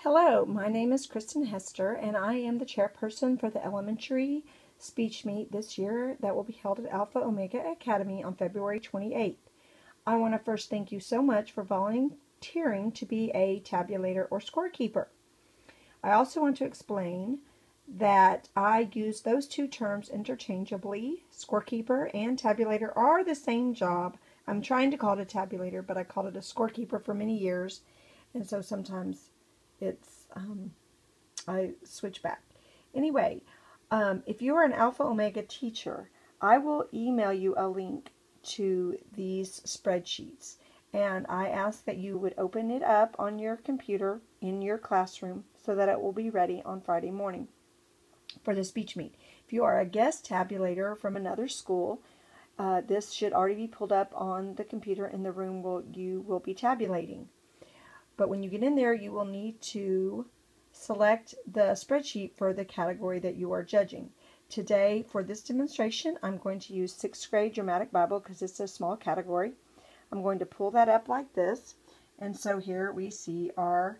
Hello, my name is Kristen Hester, and I am the chairperson for the elementary speech meet this year that will be held at Alpha Omega Academy on February 28th. I want to first thank you so much for volunteering to be a tabulator or scorekeeper. I also want to explain that I use those two terms interchangeably. Scorekeeper and tabulator are the same job. I'm trying to call it a tabulator, but I called it a scorekeeper for many years, and so sometimes I switch back. Anyway, if you are an Alpha Omega teacher, I will email you a link to these spreadsheets, and I ask that you would open it up on your computer in your classroom so that it will be ready on Friday morning for the speech meet. If you are a guest tabulator from another school, this should already be pulled up on the computer in the room where you will be tabulating. But when you get in there, you will need to select the spreadsheet for the category that you are judging. Today, for this demonstration, I'm going to use 6th grade Dramatic Bible because it's a small category. I'm going to pull that up like this. And so here we see our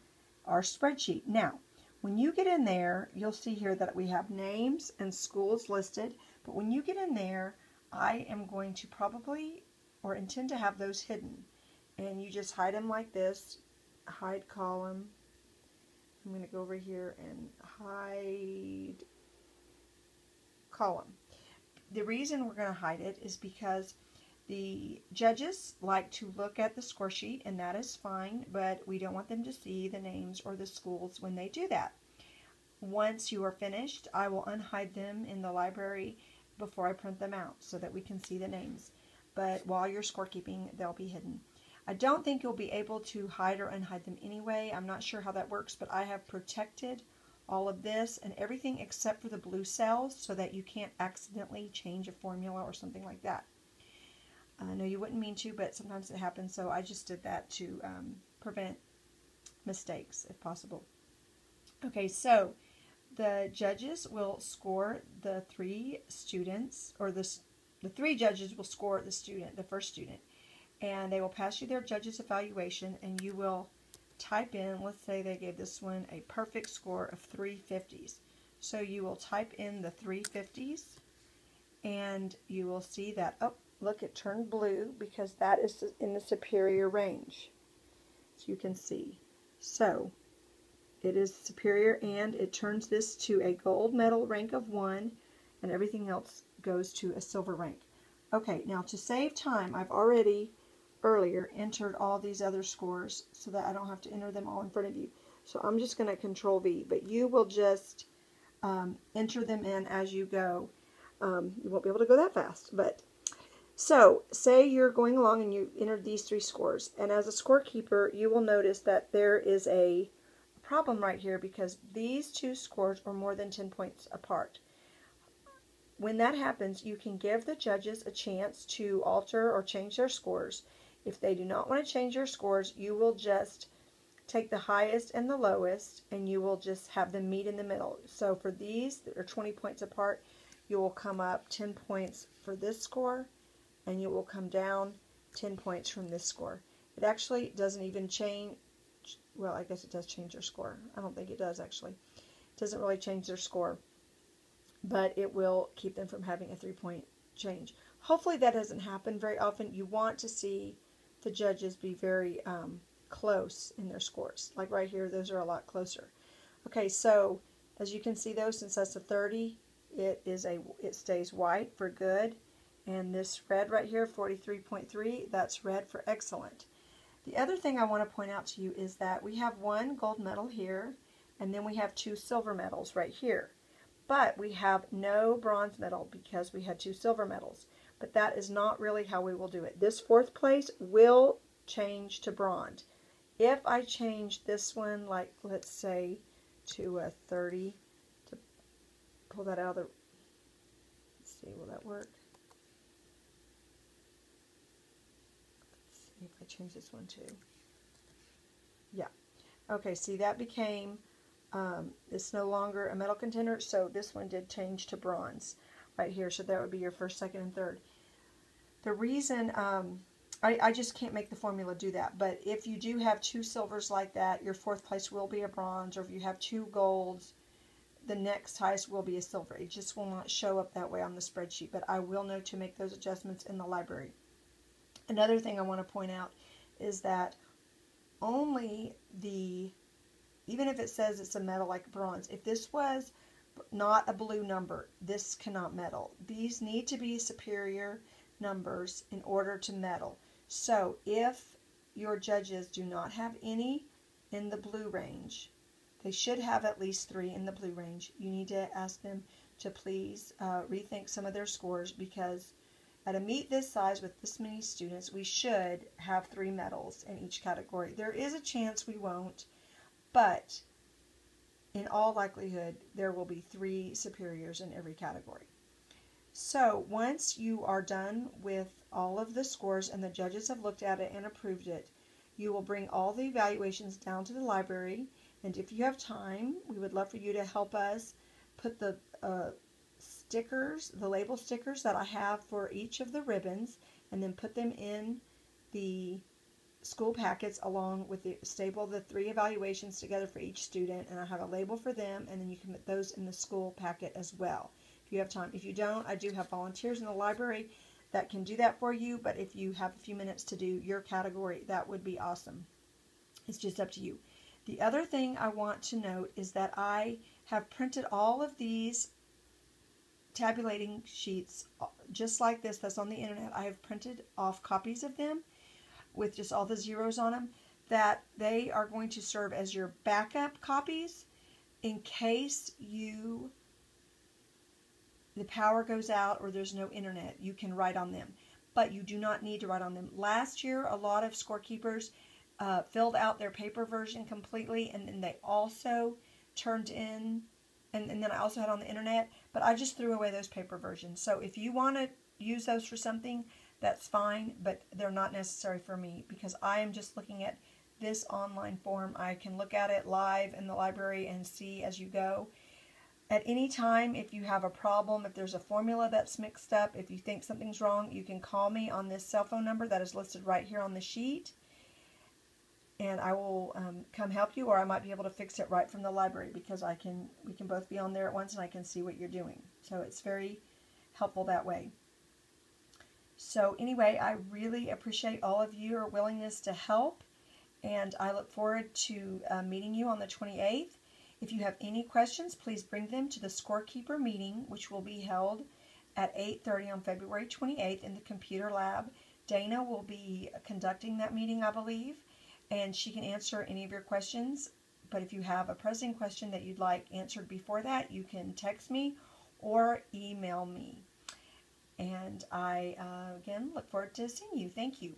spreadsheet. Now, when you get in there, you'll see here that we have names and schools listed. But when you get in there, I am going to probably or intend to have those hidden. And you just hide them like this. Hide column. I'm going to go over here and hide column. The reason we're going to hide it is because the judges like to look at the score sheet, and that is fine, but we don't want them to see the names or the schools when they do that. Once you are finished, I will unhide them in the library before I print them out so that we can see the names. But while you're scorekeeping, they'll be hidden. I don't think you'll be able to hide or unhide them anyway. I'm not sure how that works, but I have protected all of this and everything except for the blue cells so that you can't accidentally change a formula or something like that. I know you wouldn't mean to, but sometimes it happens, so I just did that to prevent mistakes if possible. Okay, so the judges will score the three students, or the three judges will score the student, the first student. And they will pass you their judge's evaluation, and you will type in, let's say they gave this one a perfect score of 350s. So you will type in the 350s, and you will see that, oh, look, it turned blue because that is in the superior range. So you can see. So it is superior, and it turns this to a gold medal rank of 1, and everything else goes to a silver rank. Okay, now to save time, I've already earlier entered all these other scores so that I don't have to enter them all in front of you. So I'm just going to Control V, but you will just enter them in as you go. You won't be able to go that fast, but so say you're going along and you entered these three scores, and as a scorekeeper you will notice that there is a problem right here because these two scores are more than 10 points apart. When that happens, you can give the judges a chance to alter or change their scores. If they do not want to change their scores, you will just take the highest and the lowest, and you will just have them meet in the middle. So for these that are 20 points apart, you will come up 10 points for this score, and you will come down 10 points from this score. It actually doesn't even change, well, I guess it does change their score. I don't think it does actually. It doesn't really change their score, but it will keep them from having a 3-point change. Hopefully that doesn't happen very often. You want to see the judges be very close in their scores. Like right here, those are a lot closer. Okay, so as you can see though, since that's a 30, it stays white for good. And this red right here, 43.3, that's red for excellent. The other thing I want to point out to you is that we have one gold medal here, and then we have 2 silver medals right here. But we have no bronze medal because we had 2 silver medals. But that is not really how we will do it. This 4th place will change to bronze. If I change this one, like let's say to a 30, to pull that out of the, let's see, will that work? Let's see if I change this one too. Yeah. Okay, see that became, it's no longer a metal contender, so this one did change to bronze right here. So that would be your 1st, 2nd, and 3rd. The reason I just can't make the formula do that. But if you do have 2 silvers like that, your 4th place will be a bronze. Or if you have 2 golds, the next highest will be a silver. It just will not show up that way on the spreadsheet. But I will know to make those adjustments in the library. Another thing I want to point out is that only even if it says it's a medal like bronze, if this was not a blue number, this cannot medal. These need to be superior numbers in order to medal. So if your judges do not have any in the blue range, they should have at least 3 in the blue range. You need to ask them to please rethink some of their scores, because at a meet this size with this many students, we should have 3 medals in each category. There is a chance we won't, but in all likelihood, there will be 3 superiors in every category. So once you are done with all of the scores and the judges have looked at it and approved it, you will bring all the evaluations down to the library. And if you have time, we would love for you to help us put the stickers, the label stickers that I have for each of the ribbons, and then put them in the school packets along with the staple the 3 evaluations together for each student, and I have a label for them, and then you can put those in the school packet as well if you have time. If you don't, I do have volunteers in the library that can do that for you, but if you have a few minutes to do your category, that would be awesome. It's just up to you. The other thing I want to note is that I have printed all of these tabulating sheets just like this that's on the internet. I have printed off copies of them with just all the zeros on them, that they are going to serve as your backup copies in case the power goes out or there's no internet. You can write on them, but you do not need to write on them. Last year, a lot of scorekeepers filled out their paper version completely, and then they also turned in, and then I also had on the internet, but I just threw away those paper versions. So if you want to use those for something, that's fine, but they're not necessary for me because I am just looking at this online form. I can look at it live in the library and see as you go. At any time, if you have a problem, if there's a formula that's mixed up, if you think something's wrong, you can call me on this cell phone number that is listed right here on the sheet, and I will come help you, or I might be able to fix it right from the library because we can both be on there at once and I can see what you're doing. So it's very helpful that way. So anyway, I really appreciate all of your willingness to help, and I look forward to meeting you on the 28th. If you have any questions, please bring them to the scorekeeper meeting, which will be held at 8:30 on February 28th in the computer lab. Dana will be conducting that meeting, I believe, and she can answer any of your questions. But if you have a pressing question that you'd like answered before that, you can text me or email me. And I, again, look forward to seeing you. Thank you.